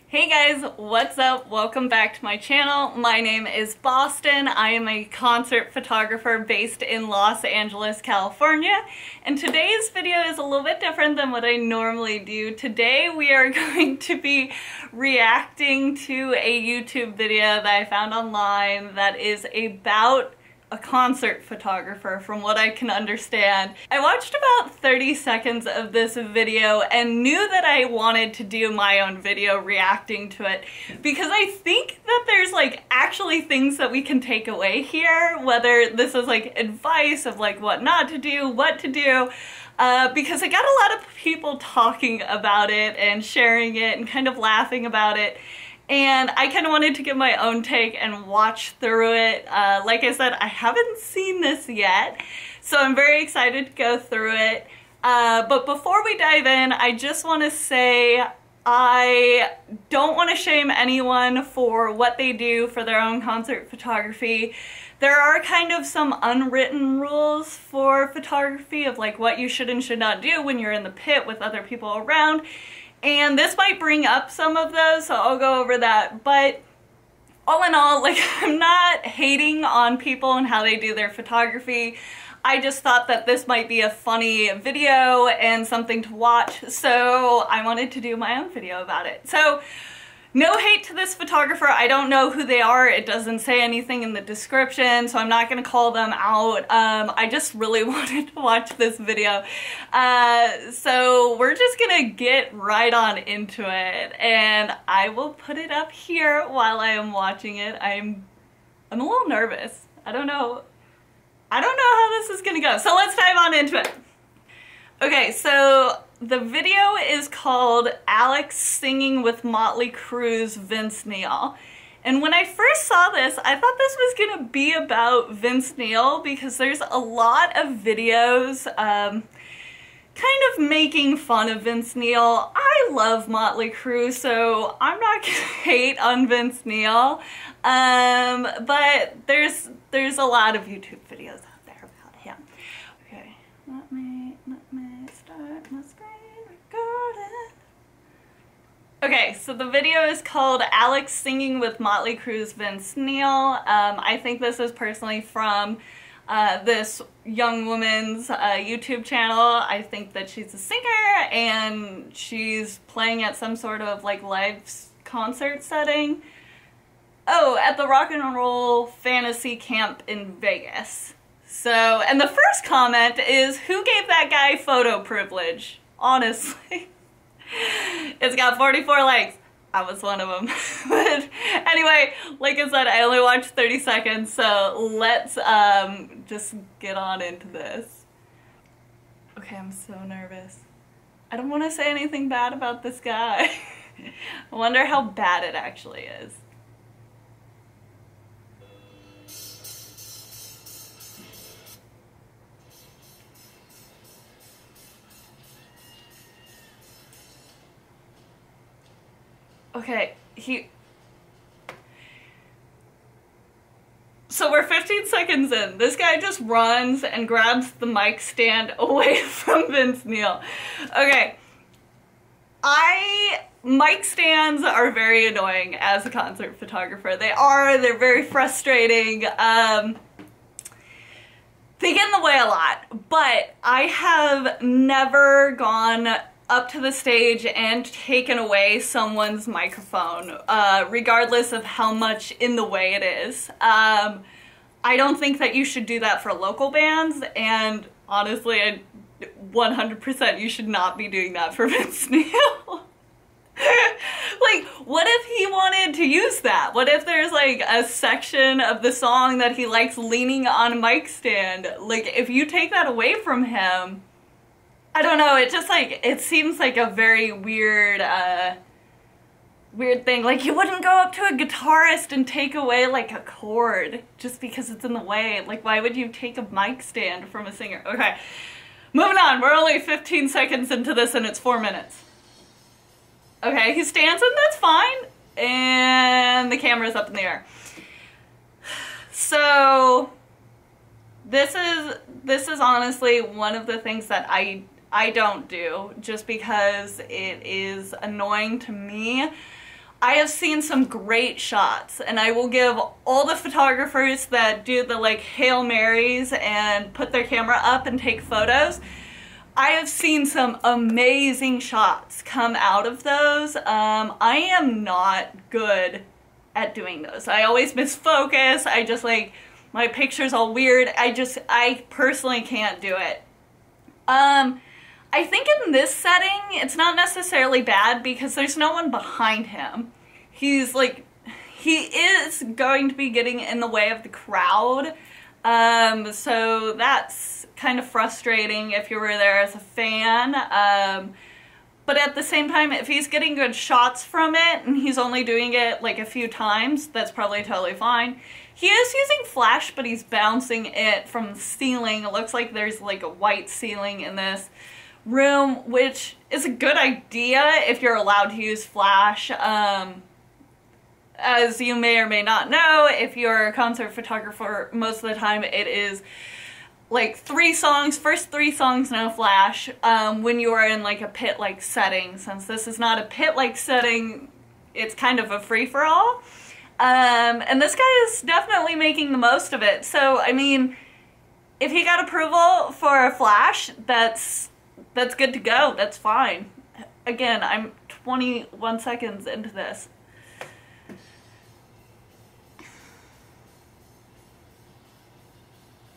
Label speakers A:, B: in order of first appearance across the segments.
A: Hey guys, what's up? Welcome back to my channel. My name is Boston. I am a concert photographer based in Los Angeles, California. And today's video is a little bit different than what I normally do. Today we are going to be reacting to a YouTube video that I found online that is about a concert photographer, from what I can understand. I watched about 30 seconds of this video and knew that I wanted to do my own video reacting to it because I think that there's actually things that we can take away here, whether this is advice of what not to do, what to do, because I got a lot of people talking about it and sharing it and kind of laughing about it. And I kind of wanted to give my own take and watch through it. Like I said, I haven't seen this yet, so I'm very excited to go through it. But before we dive in, I just want to say I don't want to shame anyone for what they do for their own concert photography. There are kind of some unwritten rules for photography of what you should and should not do when you're in the pit with other people around. And this might bring up some of those, so I'll go over that. But all in all, I'm not hating on people and how they do their photography. I just thought that this might be a funny video and something to watch, so I wanted to do my own video about it. So, no hate to this photographer. I don't know who they are. It doesn't say anything in the description, so I'm not going to call them out. I just really wanted to watch this video. So we're just going to get right on into it, and I will put it up here while I am watching it. I'm a little nervous. I don't know how this is going to go. So let's dive on into it. Okay, so the video is called Alex Singing with Motley Crue's Vince Neil. And when I first saw this, I thought this was going to be about Vince Neil because there's a lot of videos kind of making fun of Vince Neil. I love Motley Crue, so I'm not going to hate on Vince Neil. But there's a lot of YouTube videos out there about him. Okay, let me start my screen recording. Okay, so the video is called Alex Singing with Motley Crue's Vince Neil. I think this is personally from this young woman's YouTube channel. I think that she's a singer and she's playing at some sort of live concert setting. Oh, at the Rock and Roll Fantasy Camp in Vegas. So, and the first comment is, who gave that guy photo privilege? Honestly. It's got 44 likes. I was one of them. But anyway, like I said, I only watched 30 seconds, so let's just get on into this. Okay, I'm so nervous. I don't want to say anything bad about this guy. I wonder how bad it actually is. Okay, so we're 15 seconds in. This guy just runs and grabs the mic stand away from Vince Neil. Okay, mic stands are very annoying as a concert photographer. They're very frustrating. They get in the way a lot, but I have never gone up to the stage and taken away someone's microphone, regardless of how much in the way it is. I don't think that you should do that for local bands, and honestly, 100% you should not be doing that for Vince Neil. What if he wanted to use that? What if there's a section of the song that he likes leaning on a mic stand? If you take that away from him, I don't know, it just it seems like a very weird thing. You wouldn't go up to a guitarist and take away a chord just because it's in the way. Why would you take a mic stand from a singer? Okay, moving on. We're only 15 seconds into this and it's 4 minutes. Okay, he stands and that's fine. And the camera's up in the air. So this is honestly one of the things that I don't do just because it is annoying to me. I have seen some great shots, and I will give all the photographers that do the like Hail Marys and put their camera up and take photos. I have seen some amazing shots come out of those. I am not good at doing those. I always miss focus. I just like, my picture's all weird. I personally can't do it. I think in this setting, it's not necessarily bad because there's no one behind him. He's like, he is going to be getting in the way of the crowd. So that's kind of frustrating if you were there as a fan. But at the same time, if he's getting good shots from it and he's only doing it like a few times, that's probably totally fine. He is using flash, but he's bouncing it from the ceiling. It looks like there's like a white ceiling in this room, which is a good idea if you're allowed to use flash. As you may or may not know, if you're a concert photographer, most of the time it is like 3 songs, first 3 songs, no flash, when you are in like a pit-like setting. Since this is not a pit-like setting, it's kind of a free-for-all. And this guy is definitely making the most of it. So, I mean, if he got approval for a flash, that's good to go. That's fine. Again, I'm 21 seconds into this.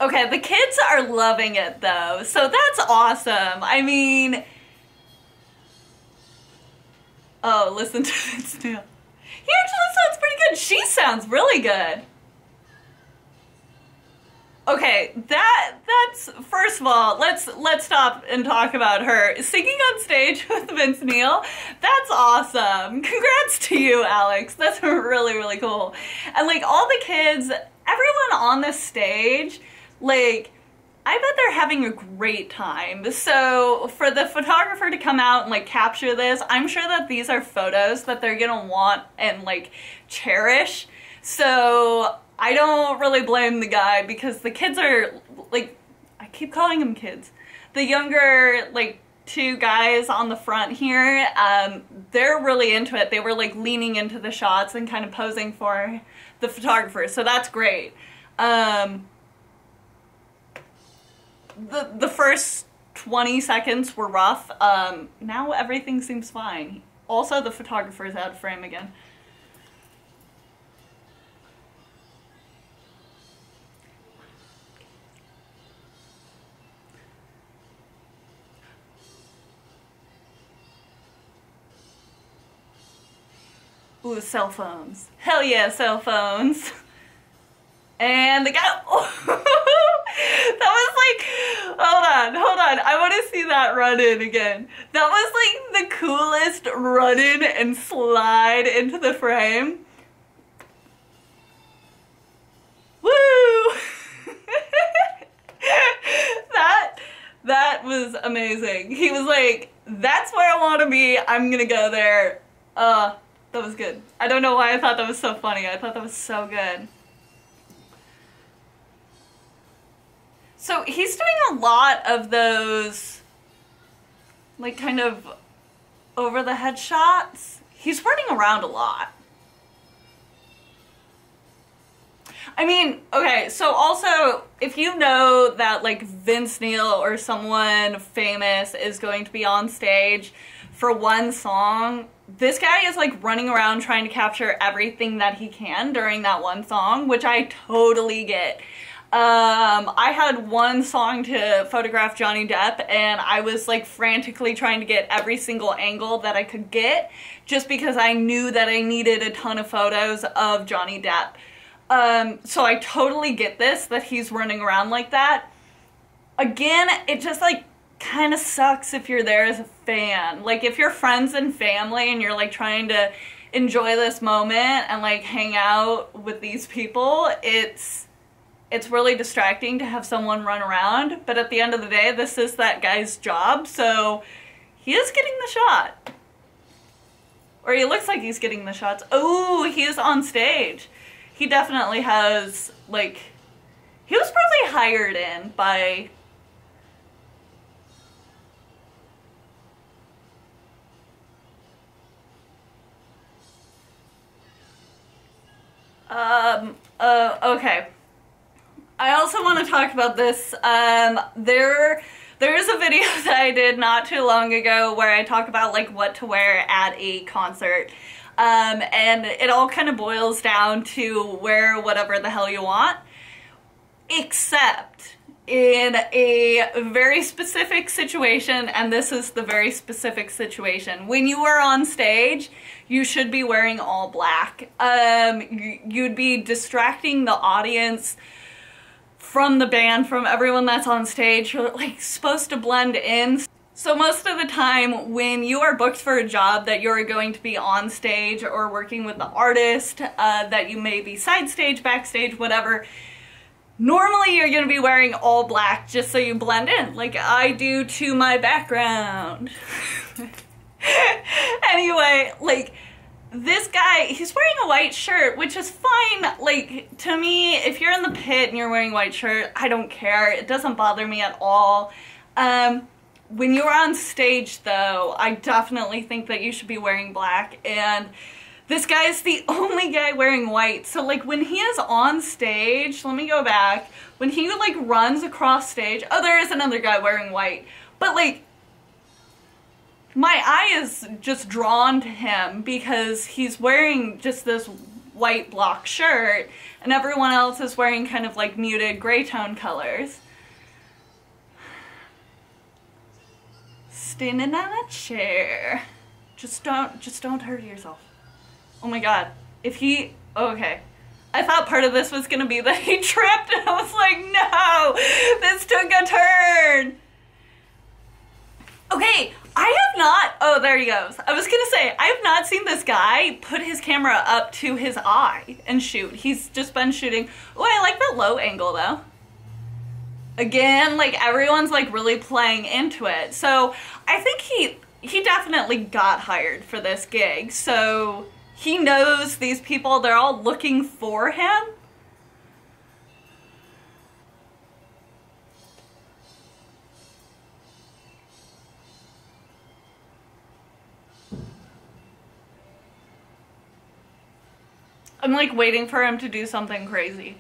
A: Okay, the kids are loving it though, so that's awesome. I mean, oh, listen to this now. He actually sounds pretty good. She sounds really good. Okay, that's first of all, let's stop and talk about her singing on stage with Vince Neil. That's awesome. Congrats to you, Alex. That's really, really cool. And like all the kids, everyone on this stage, like, I bet they're having a great time. So for the photographer to come out and like capture this, I'm sure that these are photos that they're gonna want and like cherish. So I don't really blame the guy because the kids are like, I keep calling them kids. The younger like 2 guys on the front here, they're really into it. They were like leaning into the shots and kind of posing for the photographer. So that's great. The first 20 seconds were rough. Now everything seems fine. Also, the photographer's out of frame again. Ooh, cell phones. Hell yeah, cell phones. And the guy, oh, that was like, hold on, I want to see that run in again. That was like the coolest run in and slide into the frame. Woo! That was amazing. He was like, that's where I want to be, I'm gonna go there. That was good. I don't know why I thought that was so funny. I thought that was so good. So he's doing a lot of those, like, kind of over-the-head shots. He's running around a lot. I mean, okay, so also, if you know that, like, Vince Neil or someone famous is going to be on stage for one song, this guy is, like, running around trying to capture everything that he can during that one song, which I totally get. I had one song to photograph Johnny Depp and I was like frantically trying to get every single angle that I could get just because I knew that I needed a ton of photos of Johnny Depp. So I totally get this, that he's running around like that. Again, it just like kind of sucks if you're there as a fan. Like if you're friends and family and you're like trying to enjoy this moment and like hang out with these people, it's really distracting to have someone run around, but at the end of the day, this is that guy's job, so he is getting the shot. Or he looks like he's getting the shots. Oh, he is on stage. He definitely has, like, he was probably hired in by... Okay. I also want to talk about this. There is a video that I did not too long ago where I talk about like what to wear at a concert. And it all kind of boils down to wear whatever the hell you want, except in a very specific situation, and this is the very specific situation. When you are on stage, you should be wearing all black. You'd be distracting the audience from the band, from everyone that's on stage. You're like supposed to blend in. So most of the time when you are booked for a job that you're going to be on stage or working with the artist, that you may be side stage, backstage, whatever, normally you're going to be wearing all black just so you blend in, like I do to my background. Anyway, like this guy, he's wearing a white shirt, which is fine. Like, to me, if you're in the pit and you're wearing a white shirt, I don't care. It doesn't bother me at all. When you're on stage, though, I definitely think that you should be wearing black, and this guy is the only guy wearing white. So, like, when he is on stage, let me go back, when he, like, runs across stage, oh, there is another guy wearing white, but, like, my eye is just drawn to him because he's wearing just this white block shirt, and everyone else is wearing kind of, like, muted gray tone colors. Standing on a chair. Just don't hurt yourself. Oh my god. If he, okay. I thought part of this was gonna be that he tripped, and I was like, no, this took a turn. Okay, I have not, oh, there he goes. I was gonna say, I have not seen this guy put his camera up to his eye and shoot. He's just been shooting. Oh, I like that low angle though. Again, like, everyone's like really playing into it. So I think he definitely got hired for this gig. So he knows these people, they're all looking for him. I'm like waiting for him to do something crazy.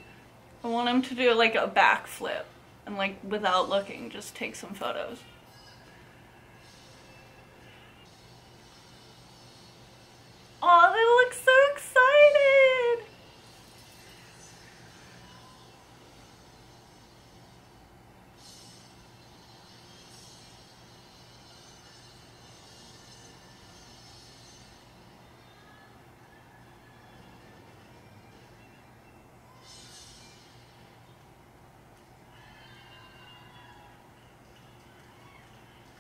A: I want him to do like a backflip and like without looking, just take some photos. Oh, they look so excited!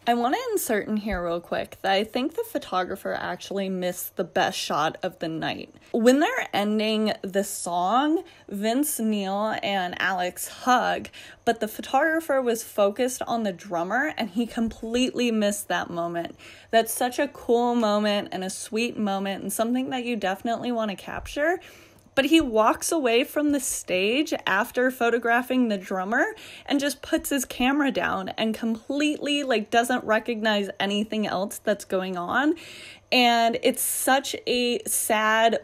A: I want to insert in here real quick that I think the photographer actually missed the best shot of the night. When they're ending the song, Vince Neil and Alex hug, but the photographer was focused on the drummer and he completely missed that moment. That's such a cool moment and a sweet moment and something that you definitely want to capture. But he walks away from the stage after photographing the drummer and just puts his camera down and completely like doesn't recognize anything else that's going on. And it's such a sad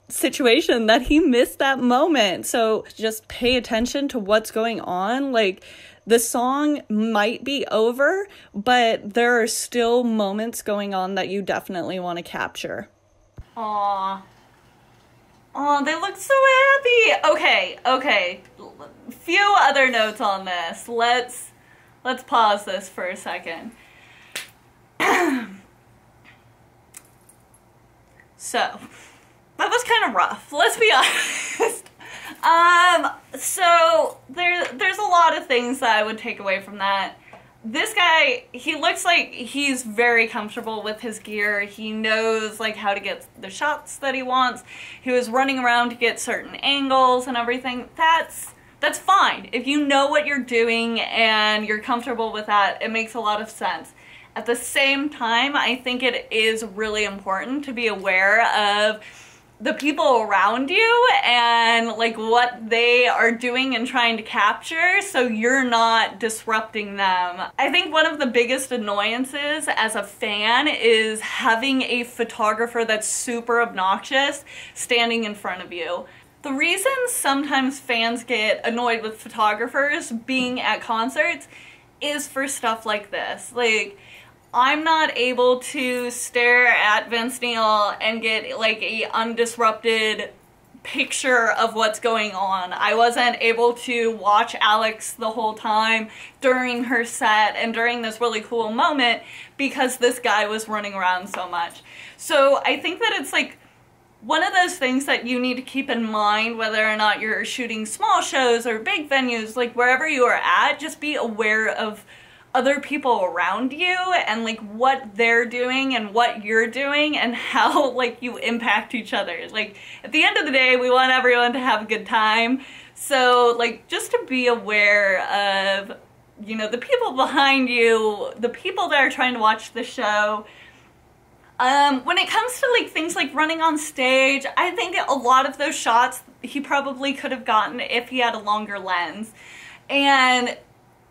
A: situation that he missed that moment. So just pay attention to what's going on. Like, the song might be over, but there are still moments going on that you definitely want to capture. Aww. Oh, they look so happy. Okay. Few other notes on this. Let's pause this for a second. So, that was kind of rough. Let's be honest. So there's a lot of things that I would take away from that. This guy, he looks like he's very comfortable with his gear. He knows like how to get the shots that he wants. He was running around to get certain angles and everything. That's fine. If you know what you're doing and you're comfortable with that, it makes a lot of sense. At the same time, I think it is really important to be aware of the people around you and like what they are doing and trying to capture, so you're not disrupting them. I think one of the biggest annoyances as a fan is having a photographer that's super obnoxious standing in front of you. The reason sometimes fans get annoyed with photographers being at concerts is for stuff like this. Like, I'm not able to stare at Vince Neil and get like a undisrupted picture of what's going on. I wasn't able to watch Alex the whole time during her set and during this really cool moment because this guy was running around so much. So I think that it's like one of those things that you need to keep in mind, whether or not you're shooting small shows or big venues, like wherever you are at, just be aware of other people around you and like what they're doing and what you're doing and how like you impact each other. Like at the end of the day, we want everyone to have a good time. So like just to be aware of, you know, the people behind you, the people that are trying to watch the show. When it comes to like things like running on stage, I think a lot of those shots he probably could have gotten if he had a longer lens. And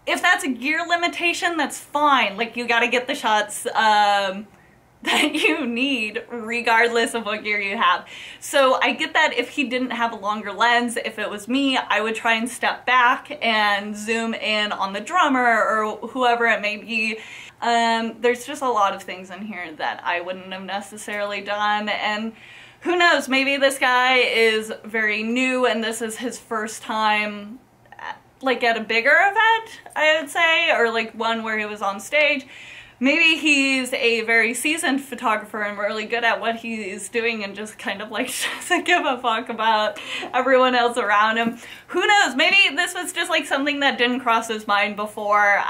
A: if that's a gear limitation, that's fine. Like, you gotta get the shots that you need regardless of what gear you have. So I get that if he didn't have a longer lens. If it was me, I would try and step back and zoom in on the drummer or whoever it may be. There's just a lot of things in here that I wouldn't have necessarily done, and who knows, maybe this guy is very new and this is his first time like at a bigger event, I would say, or like one where he was on stage. Maybe he's a very seasoned photographer and really good at what he's doing and just kind of like doesn't give a fuck about everyone else around him. Who knows, maybe this was just like something that didn't cross his mind before.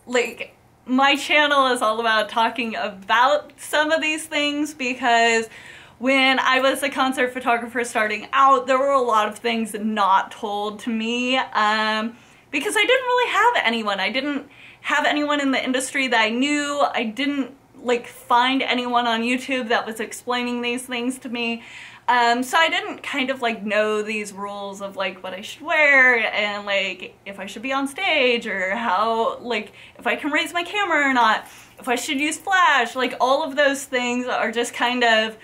A: Like, my channel is all about talking about some of these things because when I was a concert photographer starting out, there were a lot of things not told to me because I didn't really have anyone. I didn't have anyone in the industry that I knew. I didn't like find anyone on YouTube that was explaining these things to me. So I didn't kind of like know these rules of like what I should wear and like if I should be on stage or how, like if I can raise my camera or not, if I should use flash. Like all of those things are just kind of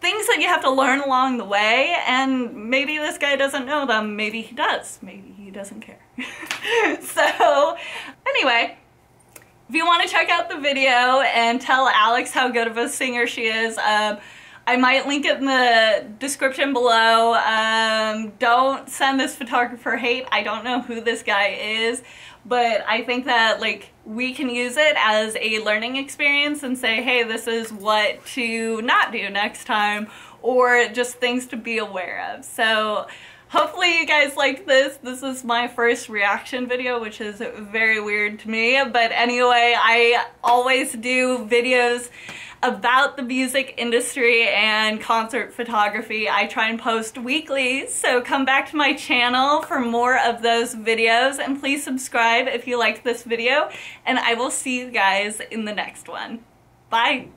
A: things that you have to learn along the way, and maybe this guy doesn't know them, maybe he does, maybe he doesn't care. So anyway, if you want to check out the video and tell Alex how good of a singer she is, I might link it in the description below. Don't send this photographer hate. I don't know who this guy is, but I think that like we can use it as a learning experience and say, hey, this is what to not do next time, or just things to be aware of. So hopefully you guys liked this. This is my first reaction video, which is very weird to me, but anyway, I always do videos about the music industry and concert photography. I try and post weekly, so come back to my channel for more of those videos, and please subscribe if you liked this video, and I will see you guys in the next one. Bye!